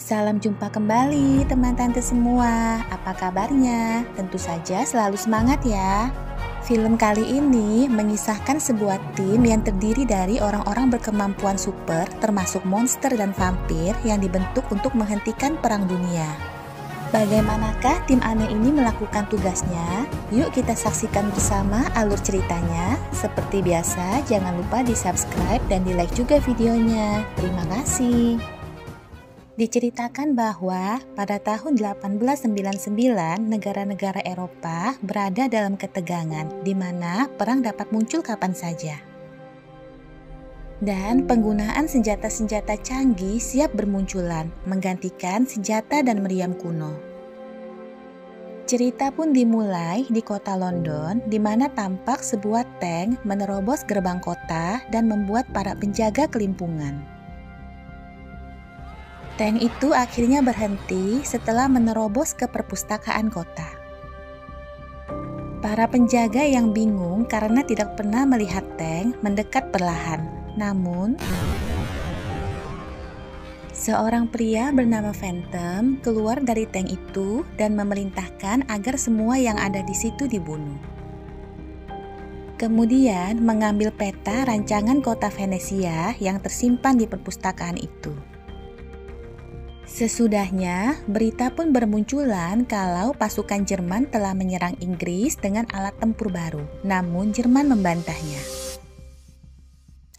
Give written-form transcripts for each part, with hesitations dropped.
Salam jumpa kembali teman tante semua, apa kabarnya? Tentu saja selalu semangat ya. Film kali ini mengisahkan sebuah tim yang terdiri dari orang-orang berkemampuan super termasuk monster dan vampir yang dibentuk untuk menghentikan perang dunia. Bagaimanakah tim aneh ini melakukan tugasnya? Yuk kita saksikan bersama alur ceritanya. Seperti biasa, jangan lupa di subscribe dan di like juga videonya. Terima kasih. Diceritakan bahwa pada tahun 1899 negara-negara Eropa berada dalam ketegangan di mana perang dapat muncul kapan saja. Dan penggunaan senjata-senjata canggih siap bermunculan menggantikan senjata dan meriam kuno. Cerita pun dimulai di kota London di mana tampak sebuah tank menerobos gerbang kota dan membuat para penjaga kelimpungan. Tank itu akhirnya berhenti setelah menerobos ke perpustakaan kota. Para penjaga yang bingung karena tidak pernah melihat tank mendekat perlahan. Namun, seorang pria bernama Phantom keluar dari tank itu dan memerintahkan agar semua yang ada di situ dibunuh. Kemudian mengambil peta rancangan kota Venesia yang tersimpan di perpustakaan itu. Sesudahnya, berita pun bermunculan kalau pasukan Jerman telah menyerang Inggris dengan alat tempur baru, namun Jerman membantahnya.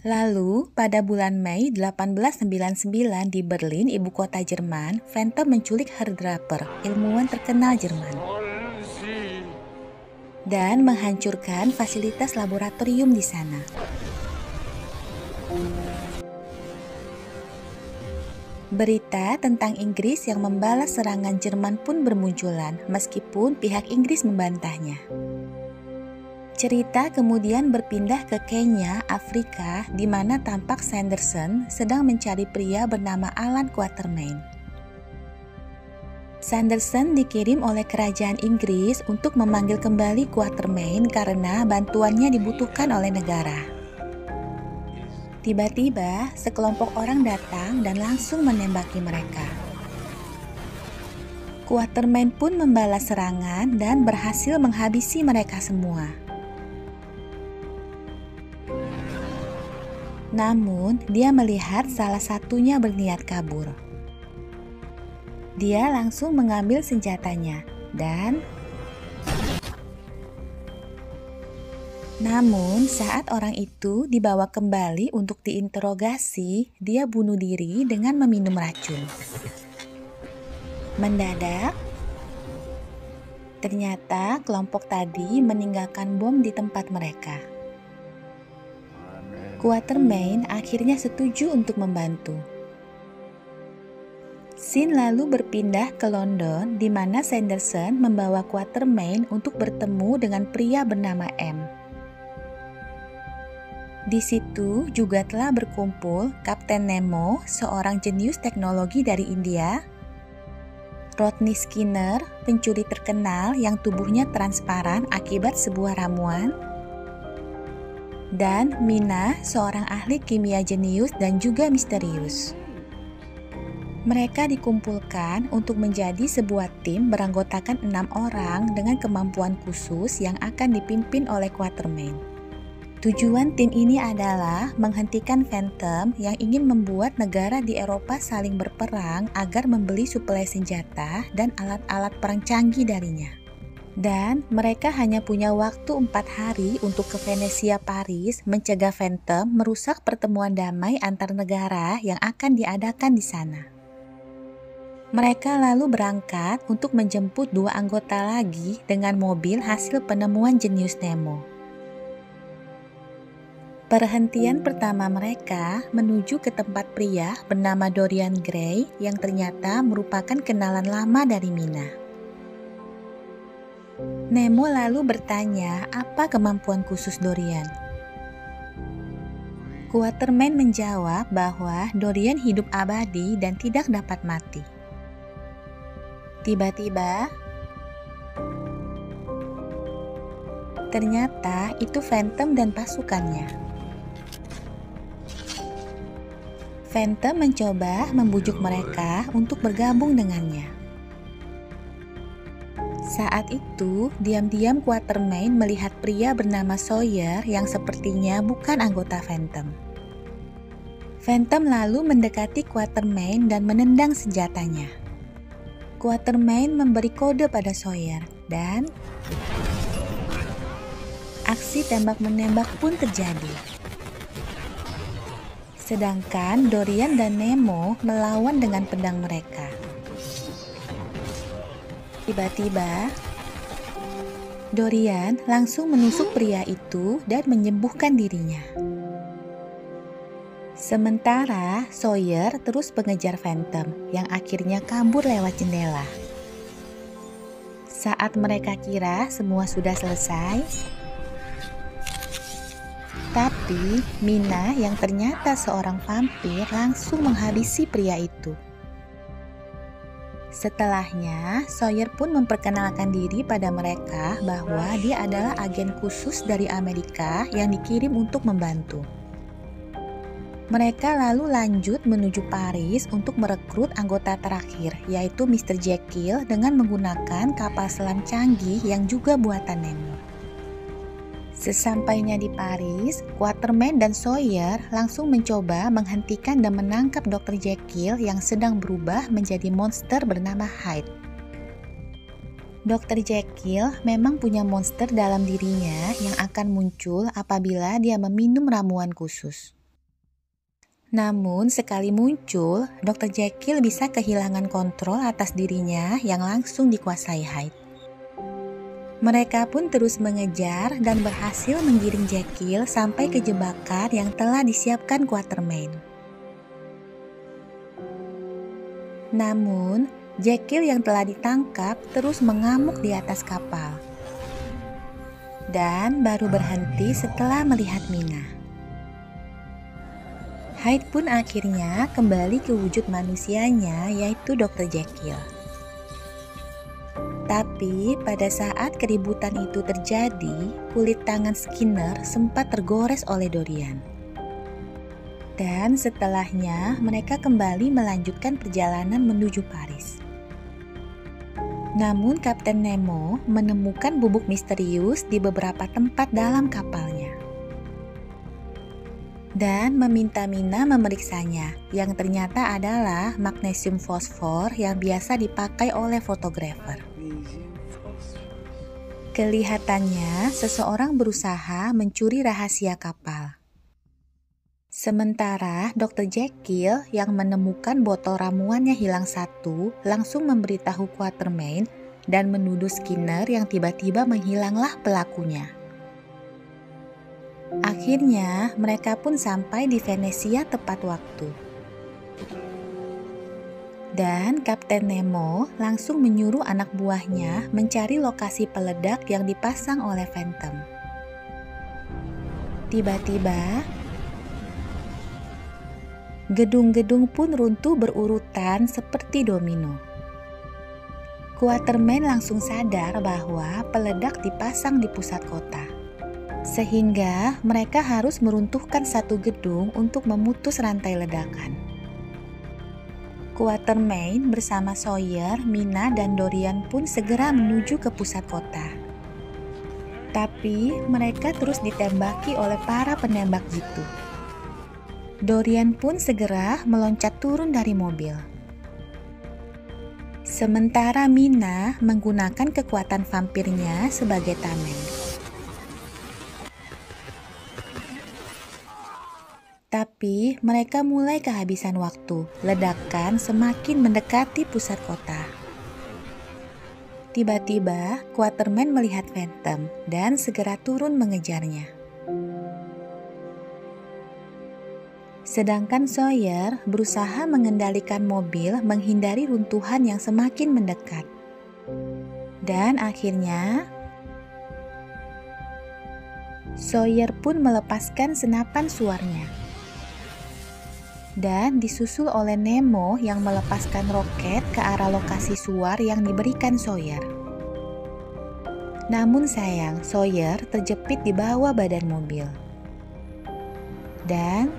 Lalu, pada bulan Mei 1899 di Berlin, ibu kota Jerman, Phantom menculik Herr Draper, ilmuwan terkenal Jerman, dan menghancurkan fasilitas laboratorium di sana. Berita tentang Inggris yang membalas serangan Jerman pun bermunculan, meskipun pihak Inggris membantahnya. Cerita kemudian berpindah ke Kenya, Afrika, di mana tampak Sanderson sedang mencari pria bernama Alan Quatermain. Sanderson dikirim oleh kerajaan Inggris untuk memanggil kembali Quatermain karena bantuannya dibutuhkan oleh negara. Tiba-tiba, sekelompok orang datang dan langsung menembaki mereka. Quatermain pun membalas serangan dan berhasil menghabisi mereka semua. Namun, dia melihat salah satunya berniat kabur. Dia langsung mengambil senjatanya dan namun, saat orang itu dibawa kembali untuk diinterogasi, dia bunuh diri dengan meminum racun. Mendadak, ternyata kelompok tadi meninggalkan bom di tempat mereka. Quatermain akhirnya setuju untuk membantu. Scene lalu berpindah ke London, di mana Sanderson membawa Quatermain untuk bertemu dengan pria bernama M. Di situ juga telah berkumpul Kapten Nemo, seorang jenius teknologi dari India, Rodney Skinner, pencuri terkenal yang tubuhnya transparan akibat sebuah ramuan, dan Mina, seorang ahli kimia jenius dan juga misterius. Mereka dikumpulkan untuk menjadi sebuah tim beranggotakan 6 orang dengan kemampuan khusus yang akan dipimpin oleh Quatermain. Tujuan tim ini adalah menghentikan Phantom yang ingin membuat negara di Eropa saling berperang agar membeli suplai senjata dan alat-alat perang canggih darinya. Dan mereka hanya punya waktu 4 hari untuk ke Venesia, Paris, mencegah Phantom merusak pertemuan damai antar negara yang akan diadakan di sana. Mereka lalu berangkat untuk menjemput 2 anggota lagi dengan mobil hasil penemuan jenius Nemo. Perhentian pertama mereka menuju ke tempat pria bernama Dorian Gray yang ternyata merupakan kenalan lama dari Mina. Nemo lalu bertanya apa kemampuan khusus Dorian. Quatermain menjawab bahwa Dorian hidup abadi dan tidak dapat mati. Tiba-tiba, ternyata itu Phantom dan pasukannya. Phantom mencoba membujuk mereka untuk bergabung dengannya. Saat itu, diam-diam Quatermain melihat pria bernama Sawyer yang sepertinya bukan anggota Phantom. Phantom lalu mendekati Quatermain dan menendang senjatanya. Quatermain memberi kode pada Sawyer dan aksi tembak-menembak pun terjadi. Sedangkan Dorian dan Nemo melawan dengan pedang mereka. Tiba-tiba, Dorian langsung menusuk pria itu dan menyembuhkan dirinya. Sementara Sawyer terus mengejar Phantom yang akhirnya kabur lewat jendela. Saat mereka kira semua sudah selesai, tapi Mina yang ternyata seorang vampir langsung menghabisi pria itu. Setelahnya, Sawyer pun memperkenalkan diri pada mereka bahwa dia adalah agen khusus dari Amerika yang dikirim untuk membantu. Mereka lalu lanjut menuju Paris untuk merekrut anggota terakhir, yaitu Mr. Jekyll dengan menggunakan kapal selam canggih yang juga buatan Nemo. Sesampainya di Paris, Quatermain dan Sawyer langsung mencoba menghentikan dan menangkap Dr. Jekyll yang sedang berubah menjadi monster bernama Hyde. Dr. Jekyll memang punya monster dalam dirinya yang akan muncul apabila dia meminum ramuan khusus. Namun sekali muncul, Dr. Jekyll bisa kehilangan kontrol atas dirinya yang langsung dikuasai Hyde. Mereka pun terus mengejar dan berhasil menggiring Jekyll sampai ke jebakan yang telah disiapkan Quatermain. Namun, Jekyll yang telah ditangkap terus mengamuk di atas kapal. Dan baru berhenti setelah melihat Mina. Hyde pun akhirnya kembali ke wujud manusianya, yaitu Dr. Jekyll. Tapi pada saat keributan itu terjadi, kulit tangan Skinner sempat tergores oleh Dorian. Dan setelahnya mereka kembali melanjutkan perjalanan menuju Paris. Namun Kapten Nemo menemukan bubuk misterius di beberapa tempat dalam kapalnya. Dan meminta Mina memeriksanya, yang ternyata adalah magnesium fosfor yang biasa dipakai oleh fotografer. Kelihatannya seseorang berusaha mencuri rahasia kapal. Sementara Dr. Jekyll yang menemukan botol ramuannya hilang satu langsung memberitahu Quatermain dan menuduh Skinner yang tiba-tiba menghilanglah pelakunya. Akhirnya mereka pun sampai di Venesia tepat waktu. Dan Kapten Nemo langsung menyuruh anak buahnya mencari lokasi peledak yang dipasang oleh Phantom. Tiba-tiba, gedung-gedung pun runtuh berurutan seperti domino. Quatermain langsung sadar bahwa peledak dipasang di pusat kota. Sehingga mereka harus meruntuhkan satu gedung untuk memutus rantai ledakan. Quatermain bersama Sawyer, Mina, dan Dorian pun segera menuju ke pusat kota. Tapi mereka terus ditembaki oleh para penembak jitu. Dorian pun segera meloncat turun dari mobil. Sementara Mina menggunakan kekuatan vampirnya sebagai tameng. Tapi mereka mulai kehabisan waktu. Ledakan semakin mendekati pusat kota. Tiba-tiba, Quatermain melihat Phantom dan segera turun mengejarnya. Sedangkan Sawyer berusaha mengendalikan mobil menghindari runtuhan yang semakin mendekat. Dan akhirnya, Sawyer pun melepaskan senapan suarnya. Dan disusul oleh Nemo yang melepaskan roket ke arah lokasi suar yang diberikan Sawyer. Namun sayang, Sawyer terjepit di bawah badan mobil. Dan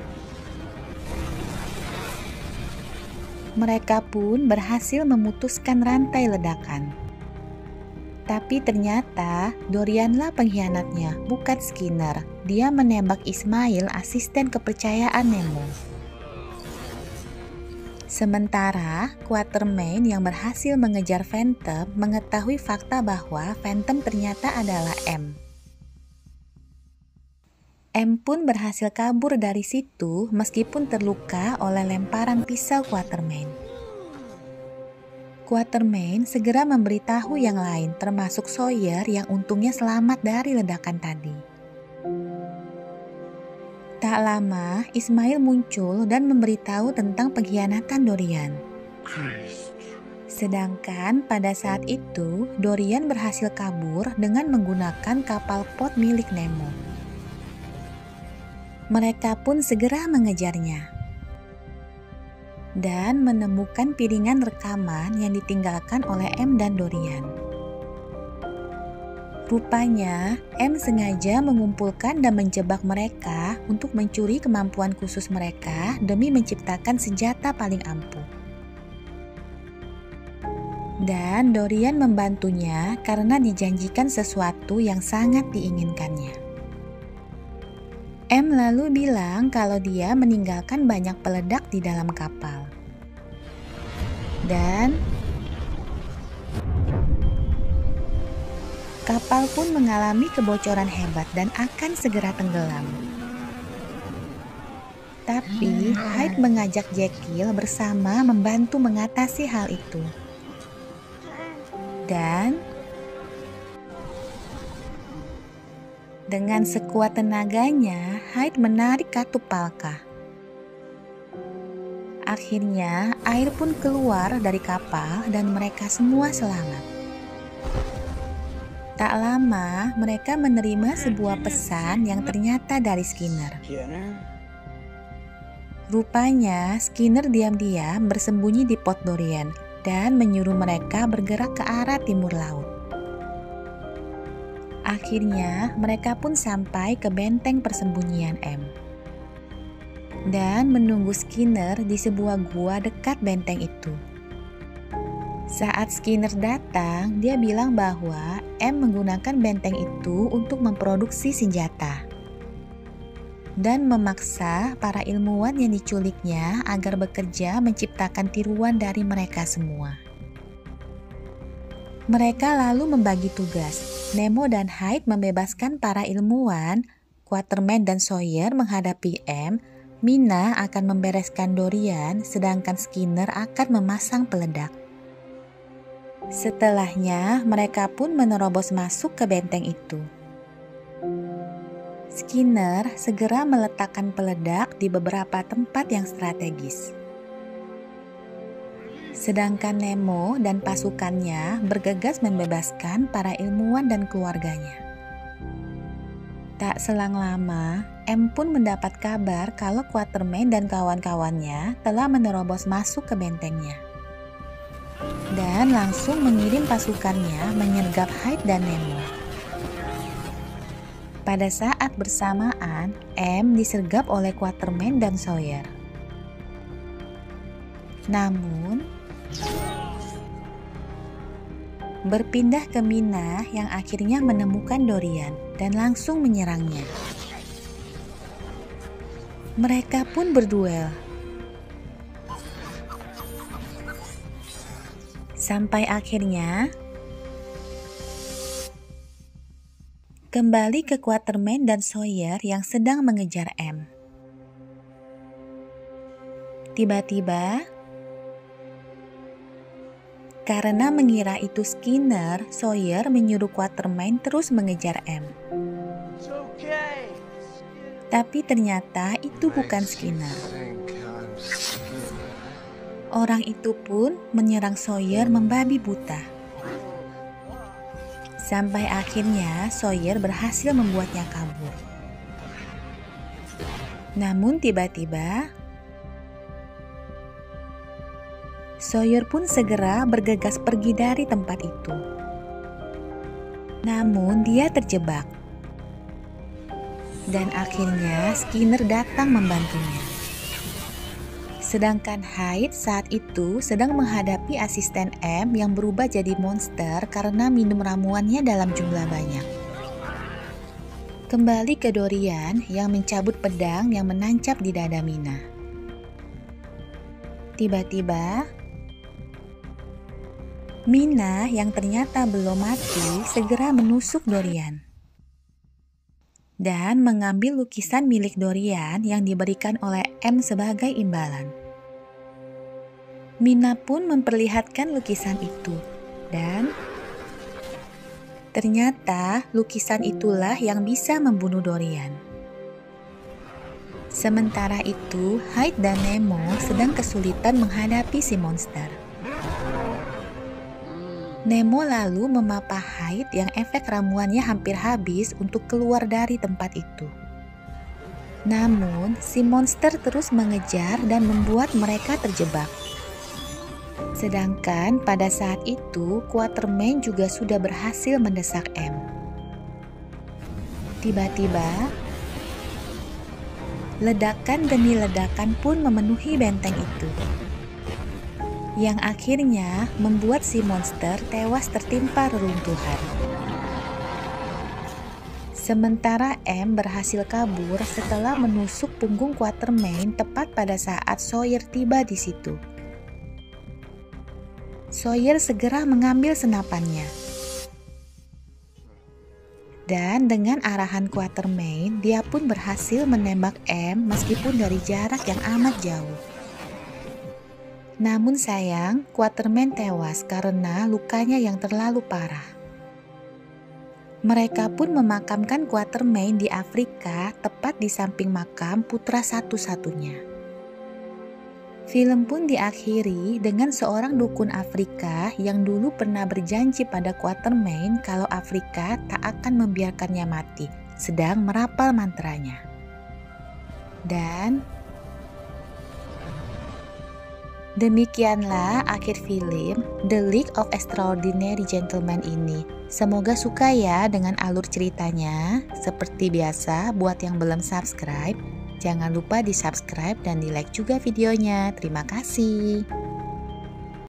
mereka pun berhasil memutuskan rantai ledakan. Tapi ternyata Dorianlah pengkhianatnya, bukan Skinner. Dia menembak Ismail, asisten kepercayaan Nemo. Sementara Quatermain yang berhasil mengejar Phantom mengetahui fakta bahwa Phantom ternyata adalah M. M pun berhasil kabur dari situ meskipun terluka oleh lemparan pisau Quatermain. Quatermain segera memberitahu yang lain, termasuk Sawyer yang untungnya selamat dari ledakan tadi. Tak lama, Ismail muncul dan memberitahu tentang pengkhianatan Dorian. Sedangkan pada saat itu, Dorian berhasil kabur dengan menggunakan kapal pot milik Nemo. Mereka pun segera mengejarnya dan menemukan piringan rekaman yang ditinggalkan oleh M dan Dorian. Rupanya, M sengaja mengumpulkan dan menjebak mereka untuk mencuri kemampuan khusus mereka demi menciptakan senjata paling ampuh. Dan Dorian membantunya karena dijanjikan sesuatu yang sangat diinginkannya. M lalu bilang kalau dia meninggalkan banyak peledak di dalam kapal. Dan kapal pun mengalami kebocoran hebat dan akan segera tenggelam. Tapi Hyde mengajak Jekyll bersama membantu mengatasi hal itu. Dan dengan sekuat tenaganya, Hyde menarik katup Palka. Akhirnya air pun keluar dari kapal dan mereka semua selamat. Tak lama, mereka menerima sebuah pesan yang ternyata dari Skinner. Rupanya, Skinner diam-diam bersembunyi di Port Dorian dan menyuruh mereka bergerak ke arah timur laut. Akhirnya, mereka pun sampai ke benteng persembunyian M dan menunggu Skinner di sebuah gua dekat benteng itu. Saat Skinner datang, dia bilang bahwa M menggunakan benteng itu untuk memproduksi senjata dan memaksa para ilmuwan yang diculiknya agar bekerja menciptakan tiruan dari mereka semua. Mereka lalu membagi tugas. Nemo dan Hyde membebaskan para ilmuwan, Quatermain dan Sawyer menghadapi M, Mina akan membereskan Dorian, sedangkan Skinner akan memasang peledak. Setelahnya, mereka pun menerobos masuk ke benteng itu. Skinner segera meletakkan peledak di beberapa tempat yang strategis. Sedangkan Nemo dan pasukannya bergegas membebaskan para ilmuwan dan keluarganya. Tak selang lama, M pun mendapat kabar kalau Quatermain dan kawan-kawannya telah menerobos masuk ke bentengnya. Dan langsung mengirim pasukannya menyergap Hyde dan Nemo. Pada saat bersamaan, M disergap oleh Quatermain dan Sawyer. Namun, berpindah ke Mina yang akhirnya menemukan Dorian dan langsung menyerangnya. Mereka pun berduel. Sampai akhirnya kembali ke Quatermain dan Sawyer yang sedang mengejar M. Tiba-tiba, karena mengira itu Skinner, Sawyer menyuruh Quatermain terus mengejar M. Tapi ternyata itu bukan Skinner. Orang itu pun menyerang Sawyer membabi buta. Sampai akhirnya Sawyer berhasil membuatnya kabur. Namun tiba-tiba Sawyer pun segera bergegas pergi dari tempat itu. Namun dia terjebak. Dan akhirnya Skinner datang membantunya. Sedangkan Hyde saat itu sedang menghadapi asisten M yang berubah jadi monster karena minum ramuannya dalam jumlah banyak. Kembali ke Dorian yang mencabut pedang yang menancap di dada Mina. Tiba-tiba, Mina yang ternyata belum mati segera menusuk Dorian dan mengambil lukisan milik Dorian yang diberikan oleh M sebagai imbalan. Mina pun memperlihatkan lukisan itu dan ternyata lukisan itulah yang bisa membunuh Dorian. Sementara itu, Hyde dan Nemo sedang kesulitan menghadapi si monster. Nemo lalu memapah Hyde yang efek ramuannya hampir habis untuk keluar dari tempat itu. Namun, si monster terus mengejar dan membuat mereka terjebak. Sedangkan pada saat itu, Quatermain juga sudah berhasil mendesak M. Tiba-tiba, ledakan demi ledakan pun memenuhi benteng itu, yang akhirnya membuat si monster tewas tertimpa reruntuhan. Sementara M berhasil kabur setelah menusuk punggung Quatermain tepat pada saat Sawyer tiba di situ. Sawyer segera mengambil senapannya. Dan dengan arahan Quatermain, dia pun berhasil menembak M meskipun dari jarak yang amat jauh. Namun sayang, Quatermain tewas karena lukanya yang terlalu parah. Mereka pun memakamkan Quatermain di Afrika, tepat di samping makam putra satu-satunya. Film pun diakhiri dengan seorang dukun Afrika yang dulu pernah berjanji pada Quatermain kalau Afrika tak akan membiarkannya mati, sedang merapal mantranya. Dan demikianlah akhir film The League of Extraordinary Gentlemen ini. Semoga suka ya dengan alur ceritanya. Seperti biasa, buat yang belum subscribe, jangan lupa di subscribe dan di like juga videonya. Terima kasih.